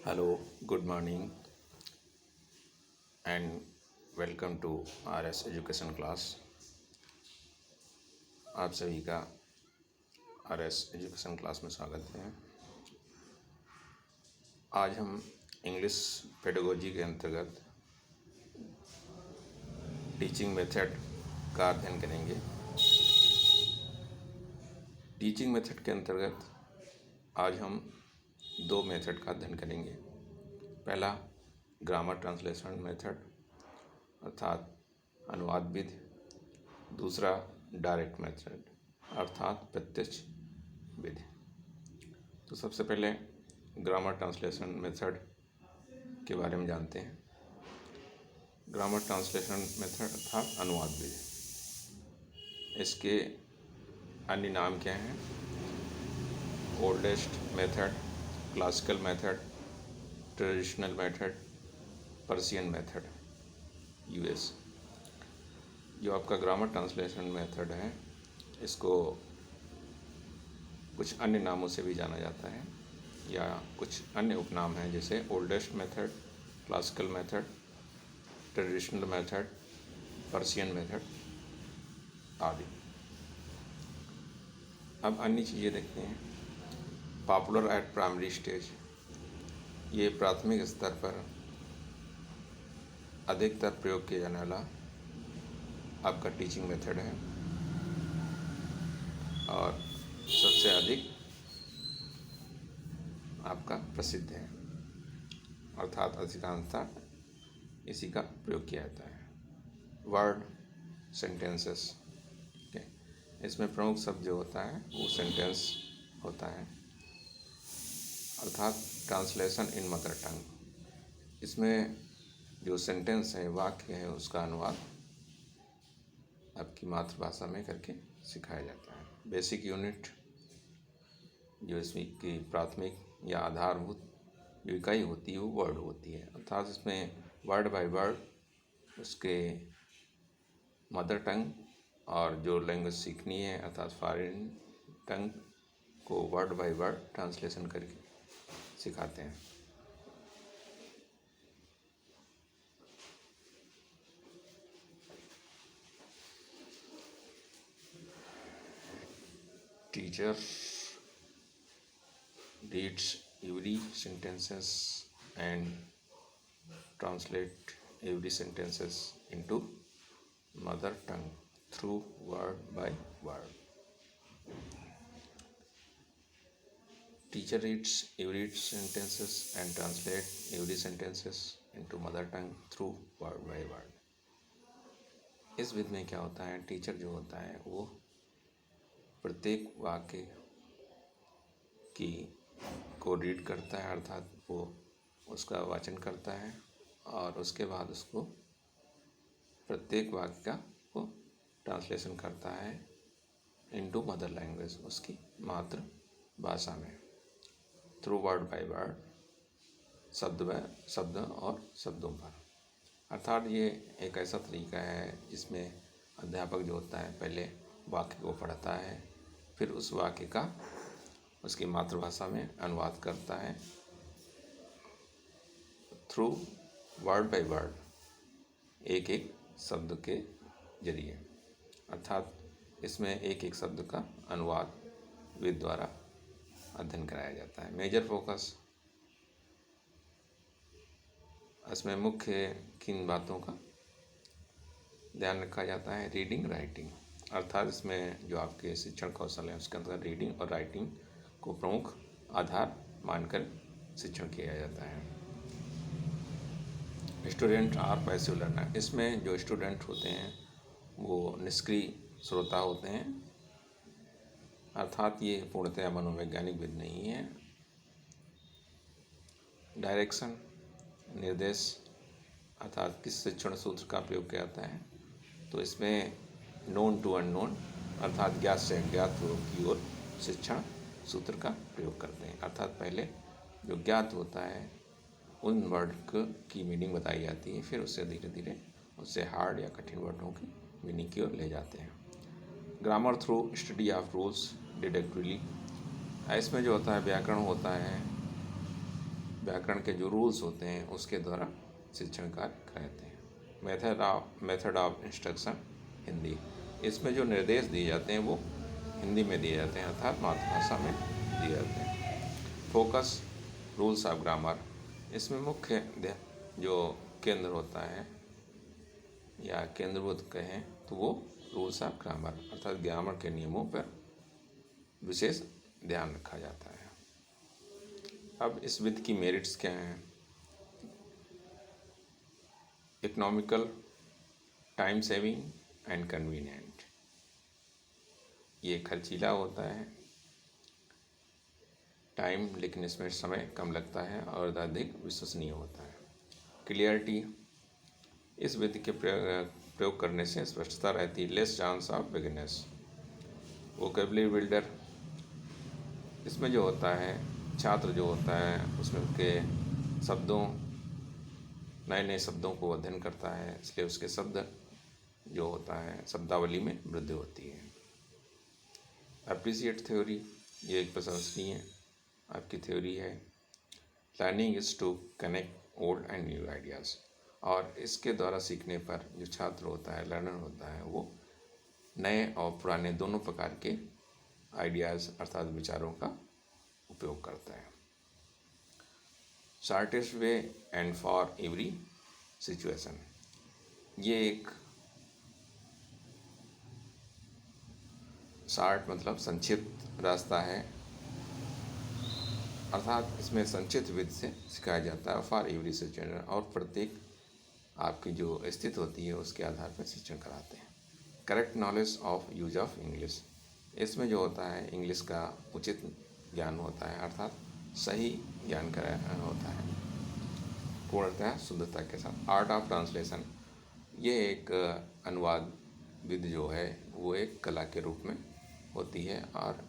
Hello, good morning, and welcome to RS education class. आप सभी का RS एजुकेशन क्लास में स्वागत है। आज हम इंग्लिश पेडागोजी के अंतर्गत टीचिंग मेथड का अध्ययन करेंगे। टीचिंग मेथड के अंतर्गत आज हम दो मेथड का अध्ययन करेंगे। पहला ग्रामर ट्रांसलेशन मेथड अर्थात अनुवाद विधि, दूसरा डायरेक्ट मेथड अर्थात प्रत्यक्ष विधि। तो सबसे पहले ग्रामर ट्रांसलेशन मेथड के बारे में जानते हैं। ग्रामर ट्रांसलेशन मेथड अर्थात अनुवाद विधि, इसके अन्य नाम क्या हैं? Oldest method, classical method, traditional method, Persian method, US. जो आपका ग्रामर ट्रांसलेशन मेथड है, इसको कुछ अन्य नामों से भी जाना जाता है या कुछ अन्य उपनाम हैं, जैसे oldest method, classical method, traditional method, Persian method आदि। अब अन्य चीज़ें देखते हैं। पॉपुलर एट प्राइमरी स्टेज, ये प्राथमिक स्तर पर अधिकतर प्रयोग किया जाने वाला आपका टीचिंग मेथड है और सबसे अधिक आपका प्रसिद्ध है, अर्थात अधिकांशतः इसी का प्रयोग किया जाता है। वर्ड सेंटेंसेस, इसमें प्रमुख शब्द जो होता है वो सेंटेंस होता है, अर्थात ट्रांसलेशन इन मदर टंग। इसमें जो सेंटेंस है, वाक्य है, उसका अनुवाद आपकी मातृभाषा में करके सिखाया जाता है। बेसिक यूनिट, जो इसकी प्राथमिक या आधारभूत जो इकाई होती है वो वर्ड होती है, अर्थात इसमें वर्ड बाय वर्ड उसके मदर टंग और जो लैंग्वेज सीखनी है अर्थात फॉरेन टंग को वर्ड बाय वर्ड ट्रांसलेशन करके सिखाते हैं। Teacher reads every sentences and translate every sentences into mother tongue through word by word. Teacher reads every sentences and translate every sentences into mother tongue through word by word. इस विधि में क्या होता है? Teacher जो होता है वो प्रत्येक वाक्य की को रीड करता है, अर्थात वो उसका वाचन करता है और उसके बाद उसको प्रत्येक वाक्य का वो ट्रांसलेशन करता है इनटू मदर लैंग्वेज, उसकी मातृभाषा में, थ्रू वर्ड बाय वर्ड, शब्द व शब्द और शब्दों पर। अर्थात ये एक ऐसा तरीका है जिसमें अध्यापक जो होता है पहले वाक्य को पढ़ता है, फिर उस वाक्य का उसकी मातृभाषा में अनुवाद करता है थ्रू वर्ड बाय वर्ड, एक एक शब्द के जरिए, अर्थात इसमें एक एक शब्द का अनुवाद विधि द्वारा अध्ययन कराया जाता है। मेजर फोकस, इसमें मुख्य किन बातों का ध्यान रखा जाता है? रीडिंग, राइटिंग, अर्थात इसमें जो आपके शिक्षण कौशल है उसके अंतर्गत रीडिंग और राइटिंग को प्रमुख आधार मानकर शिक्षण किया जाता है। स्टूडेंट आर पैसिव लर्नर, इसमें जो स्टूडेंट होते हैं वो निष्क्रिय श्रोता होते हैं, अर्थात ये पूर्णतः मनोवैज्ञानिक विधि नहीं है। डायरेक्शन, निर्देश, अर्थात किस शिक्षण सूत्र का प्रयोग किया जाता है? तो इसमें नोन टू अननोन, अर्थात ज्ञात से अज्ञात की ओर शिक्षण सूत्र का प्रयोग करते हैं, अर्थात पहले जो ज्ञात होता है उन वर्ड की मीनिंग बताई जाती है, फिर उससे धीरे धीरे उससे हार्ड या कठिन वर्डों की मीनिंग की ओर ले जाते हैं। Grammar through study of rules डिडक्टिवली, इसमें जो होता है व्याकरण होता है व्याकरण के जो रूल्स होते हैं उसके द्वारा शिक्षण कार्य कराते हैं। मेथड ऑफ इंस्ट्रक्शन हिंदी, इसमें जो निर्देश दिए जाते हैं वो हिंदी में दिए जाते हैं, अर्थात मातृभाषा में दिए जाते हैं। फोकस रूल्स ऑफ ग्रामर, इसमें मुख्य जो केंद्र होता है या केंद्रभूत कहें तो वो रूल्स ऑफ ग्रामर अर्थात ग्रामर के नियमों पर विशेष ध्यान रखा जाता है। अब इस विधि की मेरिट्स क्या हैं? Economical, time saving and convenient, ये खर्चीला होता है टाइम, लेकिन इसमें समय कम लगता है और अधिक विश्वसनीय होता है। क्लियरिटी, इस विधि के प्रयोग करने से स्पष्टता रहती है। Less chance of beginners. Vocabulary builder, इसमें जो होता है छात्र जो होता है उसमें उसके शब्दों, नए नए शब्दों को अध्ययन करता है, इसलिए उसके शब्द जो होता है शब्दावली में वृद्धि होती है। अप्रिशिएट थ्योरी, ये एक प्रशंसनीय आपकी थ्योरी है। Learning is to connect old and new ideas, और इसके द्वारा सीखने पर जो छात्र होता है, लर्नर होता है, वो नए और पुराने दोनों प्रकार के आइडियाज़ अर्थात विचारों का उपयोग करता है। Shortest way and for every situation, ये एक शॉर्ट मतलब संक्षिप्त रास्ता है, अर्थात इसमें संक्षिप्त विधि से सिखाया जाता है। फॉर एवरी सिचुएशन, और प्रत्येक आपकी जो स्थिति होती है उसके आधार पर शिक्षण कराते हैं। Correct knowledge of use of English, इसमें जो होता है इंग्लिश का उचित ज्ञान होता है, अर्थात सही ज्ञान का होता है पूर्णतः शुद्धता के साथ। आर्ट ऑफ ट्रांसलेशन, ये एक अनुवाद विधि जो है वो एक कला के रूप में होती है, और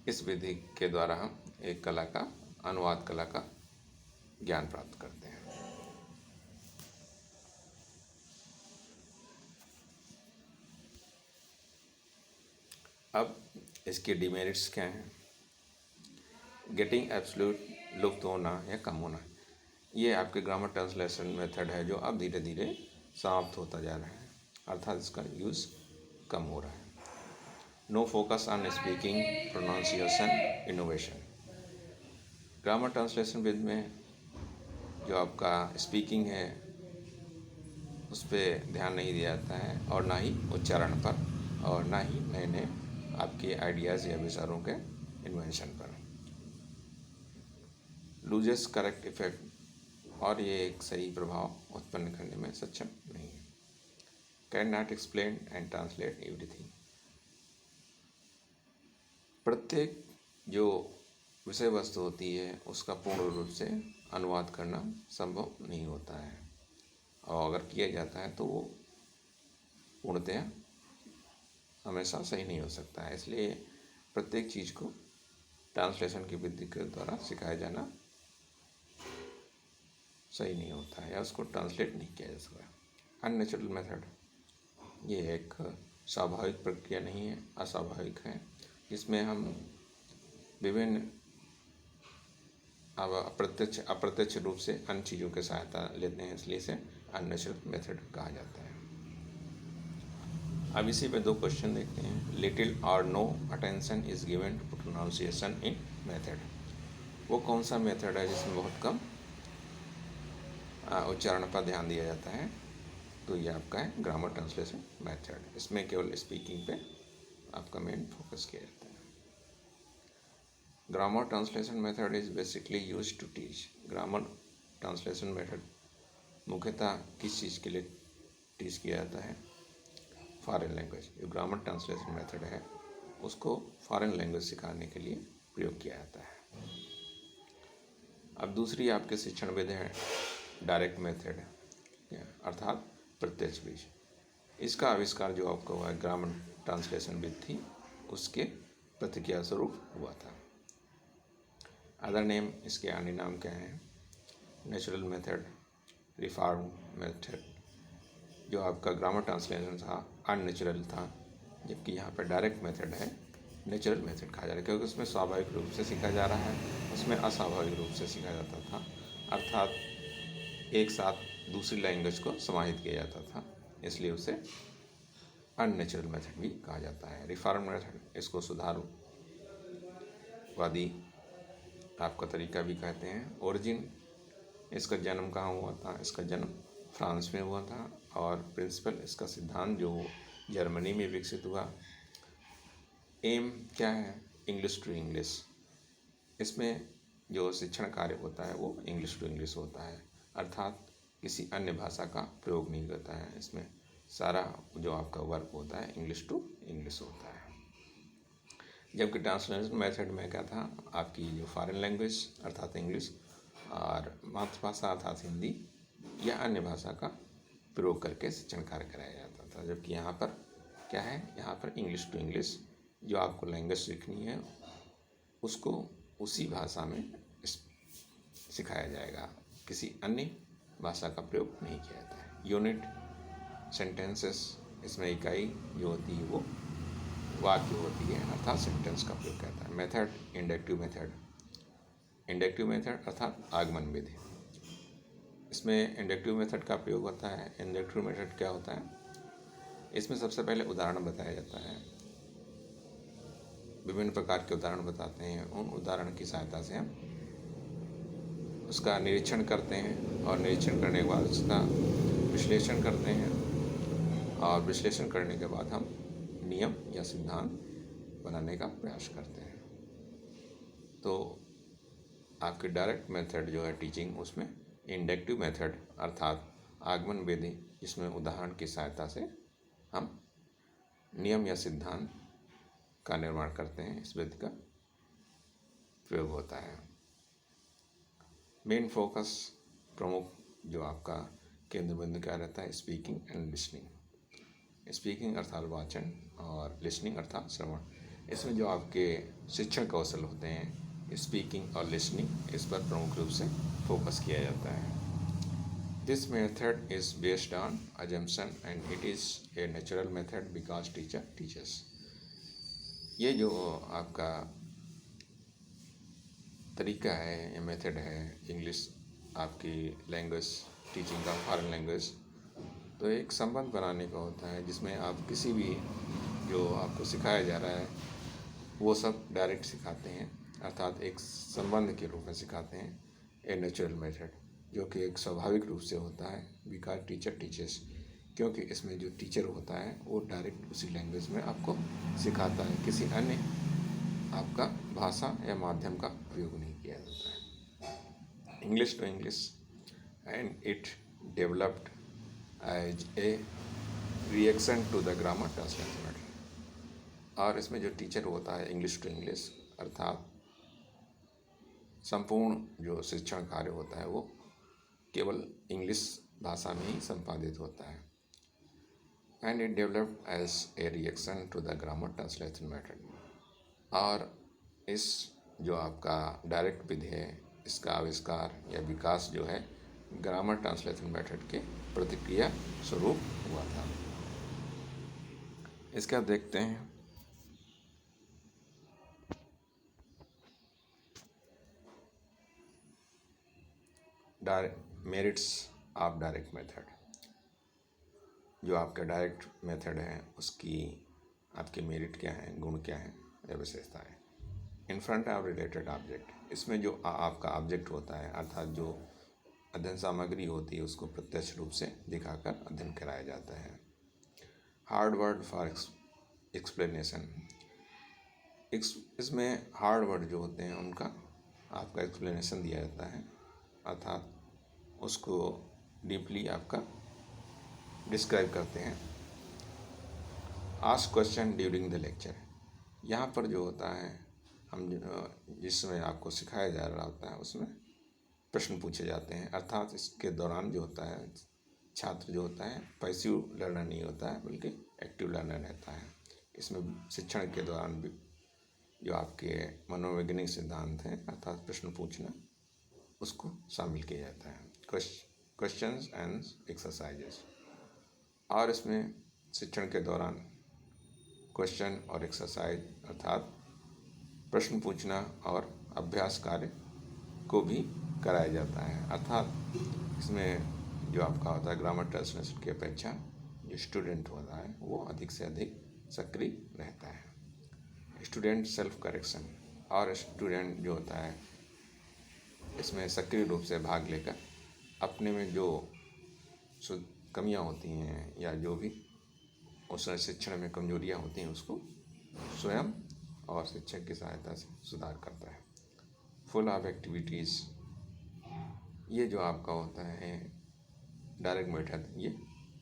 इस विधि के द्वारा हम एक कला का, अनुवाद कला का ज्ञान प्राप्त करते हैं। अब इसके डिमेरिट्स क्या हैं? गेटिंग एब्सोल्यूट, लुप्त होना या कम होना, ये आपके ग्रामर ट्रांसलेशन मेथड है जो अब धीरे धीरे समाप्त होता जा रहा है, अर्थात इसका यूज़ कम हो रहा है। No focus on speaking, pronunciation, innovation, grammar translation with में जो आपका स्पीकिंग है उस पर ध्यान नहीं दिया जाता है, और ना ही उच्चारण पर, और ना ही नए नए आपके आइडियाज़ या विचारों के इन्वेंशन पर। लूजेस करेक्ट इफेक्ट, और ये एक सही प्रभाव उत्पन्न करने में सक्षम नहीं है। Can not explain and translate everything, प्रत्येक जो विषय वस्तु होती है उसका पूर्ण रूप से अनुवाद करना संभव नहीं होता है, और अगर किया जाता है तो वो पूर्णतः हमेशा सही नहीं हो सकता है। इसलिए प्रत्येक चीज़ को ट्रांसलेशन की विधि के द्वारा सिखाया जाना सही नहीं होता है, या उसको ट्रांसलेट नहीं किया जा सकता। अननेचुरल मेथड, ये एक स्वाभाविक प्रक्रिया नहीं है, अस्वाभाविक है, जिसमें हम विभिन्न अप्रत्यक्ष रूप से अन्य चीज़ों की सहायता लेते हैं, इसलिए इसे अननेचुरल मेथड कहा जाता है। अब इसी पे दो क्वेश्चन देखते हैं। लिटिल और no attention is given to pronunciation in method, वो कौन सा मेथड है जिसमें बहुत कम उच्चारण पर ध्यान दिया जाता है? तो ये आपका है ग्रामर ट्रांसलेशन मेथड, इसमें केवल स्पीकिंग पे आपका मेन फोकस किया जाता है। Grammar translation method is basically used to teach, grammar translation method मुख्यतः किस चीज़ के लिए टीच किया जाता है? Foreign language. जो ग्रामर ट्रांसलेशन मेथड है उसको फॉरेन लैंग्वेज सिखाने के लिए प्रयोग किया जाता है। अब दूसरी आपके शिक्षण विधि है डायरेक्ट मेथड, अर्थात प्रत्यक्ष विधि। इसका आविष्कार जो आपका हुआ है ग्रामर ट्रांसलेशन विधि थी उसके प्रतिक्रिया स्वरूप हुआ था। अदर नेम, इसके अन्य नाम क्या हैं? Natural method, reform method. जो आपका ग्रामर ट्रांसलेशन था अननेचुरल था, जबकि यहाँ पर डायरेक्ट मेथड है नेचुरल मेथड कहा जा रहा है, क्योंकि उसमें स्वाभाविक रूप से सीखा जा रहा है, उसमें अस्वाभाविक रूप से सीखा जाता था, अर्थात एक साथ दूसरी लैंग्वेज को समाहित किया जाता था, इसलिए उसे अननेचुरल मेथड भी कहा जाता है। रिफॉर्म मेथड, इसको सुधारवादी आपका तरीका भी कहते हैं। ओरिजिन, इसका जन्म कहाँ हुआ था? इसका जन्म फ्रांस में हुआ था, और प्रिंसिपल, इसका सिद्धांत जो जर्मनी में विकसित हुआ। एम क्या है? इंग्लिश टू इंग्लिश, इसमें जो शिक्षण कार्य होता है वो इंग्लिश टू इंग्लिश होता है, अर्थात किसी अन्य भाषा का प्रयोग नहीं करता है। इसमें सारा जो आपका वर्क होता है इंग्लिश टू इंग्लिश होता है। जबकि ट्रांसलेशन मेथड में क्या था? आपकी जो फॉरेन लैंग्वेज अर्थात इंग्लिश और मातृभाषा अर्थात हिंदी या अन्य भाषा का प्रयोग करके शिक्षण कार्य कराया जाता था। जबकि यहाँ पर क्या है? यहाँ पर इंग्लिश टू इंग्लिश, जो आपको लैंग्वेज सीखनी है उसको उसी भाषा में सिखाया जाएगा, किसी अन्य भाषा का प्रयोग नहीं किया जाता है। यूनिट, सेंटेंसेस, इसमें इकाई जो होती है वो वाक्य होती है, अर्थात सेंटेंस का प्रयोग करता है। Method, inductive method, inductive method अर्थात आगमन विधि, इसमें इंडक्टिव मेथड का प्रयोग होता है। इंडक्टिव मेथड क्या होता है? इसमें सबसे पहले उदाहरण बताया जाता है, विभिन्न प्रकार के उदाहरण बताते हैं, उन उदाहरण की सहायता से हम उसका निरीक्षण करते हैं, और निरीक्षण करने के बाद उसका विश्लेषण करते हैं, और विश्लेषण करने के बाद हम नियम या सिद्धांत बनाने का प्रयास करते हैं। तो आपकी डायरेक्ट मेथड जो है टीचिंग, उसमें इंडक्टिव मेथड अर्थात आगमन विधि, जिसमें उदाहरण की सहायता से हम नियम या सिद्धांत का निर्माण करते हैं, इस विधि का प्रयोग होता है। मेन फोकस, प्रमुख जो आपका केंद्र बिंदु क्या रहता है? Speaking and listening. स्पीकिंग अर्थात वाचन और लिसनिंग अर्थात श्रवण। इसमें जो आपके शिक्षण कौशल होते हैं, स्पीकिंग और लिसनिंग, इस पर प्रमुख रूप से फोकस किया जाता है। This method is based on assumption and it is a natural method because teacher teachers. ये जो आपका तरीका है, ये मेथड है इंग्लिश आपकी लैंग्वेज टीचिंग का, फॉरेन लैंग्वेज, तो एक संबंध बनाने का होता है, जिसमें आप किसी भी जो आपको सिखाया जा रहा है वो सब डायरेक्ट सिखाते हैं, अर्थात एक संबंध के रूप में सिखाते हैं। ए नेचुरल मेथड, जो कि एक स्वाभाविक रूप से होता है, बिकॉज टीचर टीचर्स, क्योंकि इसमें जो टीचर होता है वो डायरेक्ट उसी लैंग्वेज में आपको सिखाता है, किसी अन्य आपका भाषा या माध्यम का प्रयोग नहीं किया जाता है। English to English, and it developed as a reaction to the grammar translation method. और इसमें जो टीचर होता है इंग्लिश टू इंग्लिश, अर्थात संपूर्ण जो शिक्षण कार्य होता है वो केवल इंग्लिश भाषा में ही संपादित होता है। And it developed as a reaction to the grammar translation method. और इस जो आपका डायरेक्ट विधि है, इसका आविष्कार या विकास जो है ग्रामर ट्रांसलेशन मेथड के प्रतिक्रिया स्वरूप हुआ था। इसका देखते हैं। मेरिट्स ऑफ डायरेक्ट मेथड, जो आपका डायरेक्ट मेथड है उसकी आपके मेरिट क्या है, गुण क्या है या विशेषताएं। In front of related object, इसमें जो आपका ऑब्जेक्ट होता है अर्थात जो अध्ययन सामग्री होती है उसको प्रत्यक्ष रूप से दिखाकर अध्ययन कराया जाता है। हार्ड वर्ड फॉर एक्सप्लेनेशन, इसमें हार्ड वर्ड जो होते हैं उनका आपका एक्सप्लेनेशन दिया जाता है, अर्थात उसको डीपली आपका डिस्क्राइब करते हैं। Ask question during the lecture, यहाँ पर जो होता है हम जिसमें आपको सिखाया जा रहा होता है उसमें प्रश्न पूछे जाते हैं, अर्थात इसके दौरान जो होता है छात्र जो होता है पैसिव लर्नर नहीं होता है बल्कि एक्टिव लर्नर रहता है। इसमें शिक्षण के दौरान भी जो आपके मनोवैज्ञानिक सिद्धांत हैं अर्थात प्रश्न पूछना, उसको शामिल किया जाता है। क्वेश्चंस एंड एक्सरसाइजेस, और इसमें शिक्षण के दौरान क्वेश्चन और एक्सरसाइज अर्थात प्रश्न पूछना और अभ्यास कार्य को भी कराया जाता है। अर्थात इसमें जो आपका होता है ग्रामर ट्रांसलेशन की अपेक्षा जो स्टूडेंट होता है वो अधिक से अधिक सक्रिय रहता है। स्टूडेंट सेल्फ करेक्शन और स्टूडेंट जो होता है इसमें सक्रिय रूप से भाग लेकर अपने में जो कमियां होती हैं या जो भी उस शिक्षण में कमजोरियां होती हैं उसको स्वयं और शिक्षक की सहायता से सुधार करता है। फुल ऑफ एक्टिविटीज़, ये जो आपका होता है डायरेक्ट मेथड, ये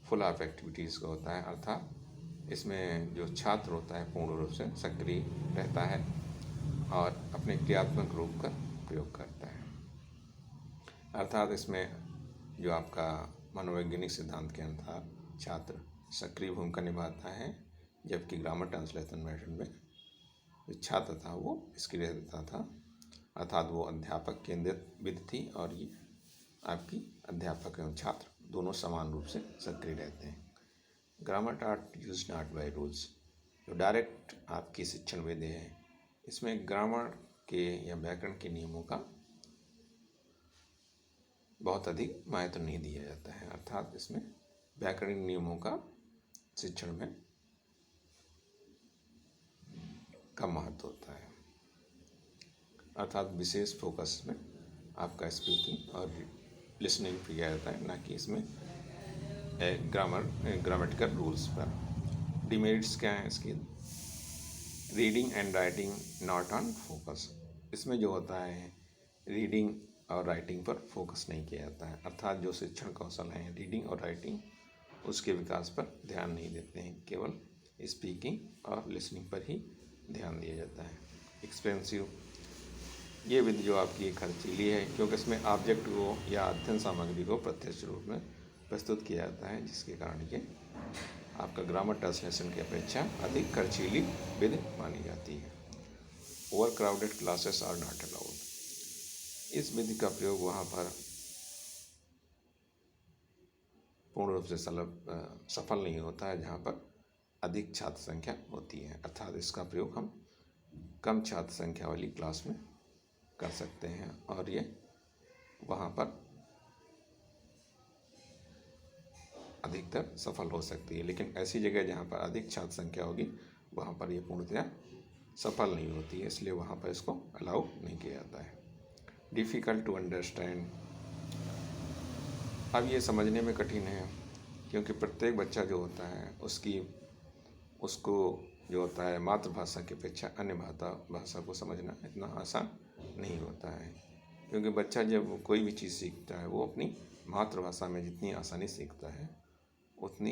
फुल ऑफ एक्टिविटीज़ का होता है। अर्थात इसमें जो छात्र होता है पूर्ण रूप से सक्रिय रहता है और अपने क्रियात्मक रूप का प्रयोग करता है। अर्थात इसमें जो आपका मनोवैज्ञानिक सिद्धांत के अनुसार छात्र सक्रिय भूमिका निभाता है, जबकि ग्रामर ट्रांसलेशन मेथड में जो छात्र था वो निष्क्रिय रहता था। अर्थात वो अध्यापक केंद्रित विधि थी और ये आपकी अध्यापक एवं छात्र दोनों समान रूप से सक्रिय रहते हैं। ग्रामर टाट यूज नॉट बाय रूल्स, जो डायरेक्ट आपकी शिक्षण विधि है इसमें ग्रामर के या व्याकरण के नियमों का बहुत अधिक महत्व नहीं दिया जाता है। अर्थात इसमें व्याकरणिक नियमों का शिक्षण में कम महत्व होता है। अर्थात विशेष फोकस में आपका स्पीकिंग और लिसनिंग पर किया जाता है, ना कि इसमें ग्रामेटिकल रूल्स पर। डिमेरिट्स क्या है इसकी? Reading and writing not on focus, इसमें जो होता है रीडिंग और राइटिंग पर फोकस नहीं किया जाता है। अर्थात जो शिक्षण कौशल हैं रीडिंग और राइटिंग उसके विकास पर ध्यान नहीं देते हैं, केवल स्पीकिंग और लिसनिंग पर ही ध्यान दिया जाता है। एक्सपेंसिव, ये विधि जो आपकी खर्चीली है क्योंकि इसमें ऑब्जेक्ट को या अध्ययन सामग्री को प्रत्यक्ष रूप में प्रस्तुत किया जाता है, जिसके कारण ये आपका ग्रामर ट्रांसलेशन की अपेक्षा अधिक खर्चीली विधि मानी जाती है। Overcrowded classes are not allowed, इस विधि का प्रयोग वहाँ पर पूर्ण रूप से सफल नहीं होता है जहाँ पर अधिक छात्र संख्या होती है। अर्थात इसका प्रयोग हम कम छात्र संख्या वाली क्लास में कर सकते हैं और ये वहाँ पर अधिकतर सफल हो सकती है। लेकिन ऐसी जगह जहाँ पर अधिक छात्र संख्या होगी वहाँ पर ये पूर्णतया सफल नहीं होती है, इसलिए वहाँ पर इसको अलाउ नहीं किया जाता है। डिफ़िकल्ट टू अंडरस्टैंड, अब ये समझने में कठिन है क्योंकि प्रत्येक बच्चा जो होता है उसको जो होता है मातृभाषा की अपेक्षा अन्य भाषा को समझना इतना आसान नहीं होता है, क्योंकि बच्चा जब कोई भी चीज़ सीखता है वो अपनी मातृभाषा में जितनी आसानी सीखता है उतनी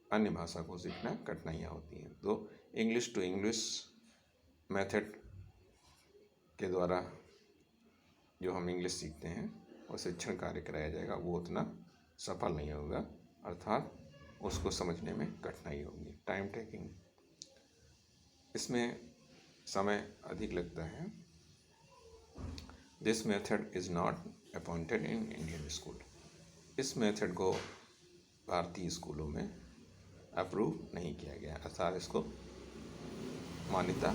अन्य भाषा को सीखना कठिनाइयाँ होती हैं। तो इंग्लिश टू इंग्लिश मेथड के द्वारा जो हम इंग्लिश सीखते हैं और शिक्षण कार्य कराया जाएगा वो उतना सफल नहीं होगा, अर्थात उसको समझने में कठिनाई होगी। टाइम टेकिंग, इसमें समय अधिक लगता है। This method is not appointed in Indian school, इस मेथड को भारतीय स्कूलों में अप्रूव नहीं किया गया, अर्थात इसको मान्यता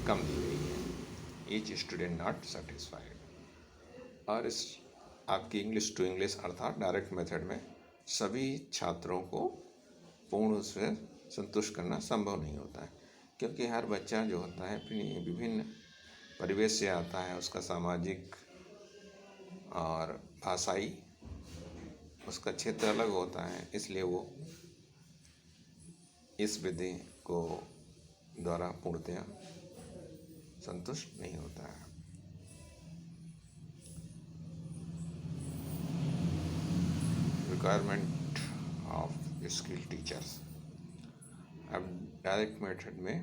कम दी गई है। ईच स्टूडेंट नॉट सेटिस्फाइड, और इस आपकी इंग्लिश टू इंग्लिश अर्थात डायरेक्ट मेथड में सभी छात्रों को पूर्ण रूप से संतुष्ट करना संभव नहीं होता है, क्योंकि हर बच्चा जो होता है अपनी विभिन्न परिवेश से आता है, उसका सामाजिक और भाषाई उसका क्षेत्र अलग होता है, इसलिए वो इस विधि को द्वारा पूर्णतया संतुष्ट नहीं होता है। रिक्वायरमेंट ऑफ स्किल टीचर्स, अब डायरेक्ट मेथड में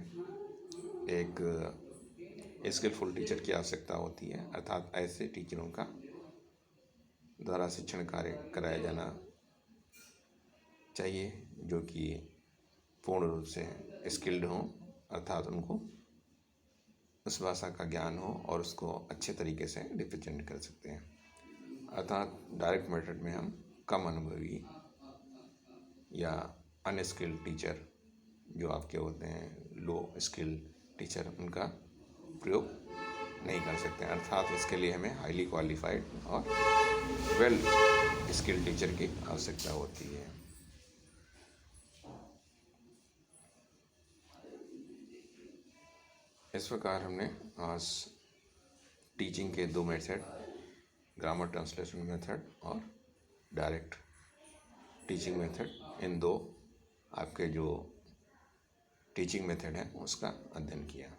एक स्किलफुल टीचर की आवश्यकता होती है, अर्थात ऐसे टीचरों का द्वारा शिक्षण कार्य कराया जाना चाहिए जो कि पूर्ण रूप से स्किल्ड हों, अर्थात उनको उस भाषा का ज्ञान हो और उसको अच्छे तरीके से रिप्रेजेंट कर सकते हैं। अर्थात डायरेक्ट मेथड में हम कम अनुभवी या अनस्किल्ड टीचर जो आपके होते हैं लो स्किल टीचर उनका प्रयोग नहीं कर सकते, अर्थात इसके लिए हमें हाईली क्वालिफाइड और वेल स्किल टीचर की आवश्यकता होती है। इस प्रकार हमने आज टीचिंग के दो मेथड, ग्रामर ट्रांसलेशन मेथड और डायरेक्ट टीचिंग मेथड, इन दो आपके जो टीचिंग मेथड है उसका अध्ययन किया।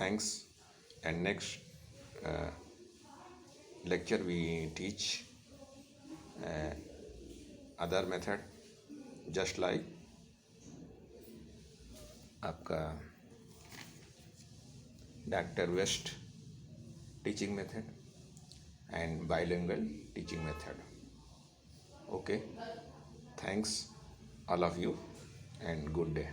Thanks, and next lecture we teach other method just like आपका doctor West teaching method and bilingual teaching method. Okay, thanks all of you and good day.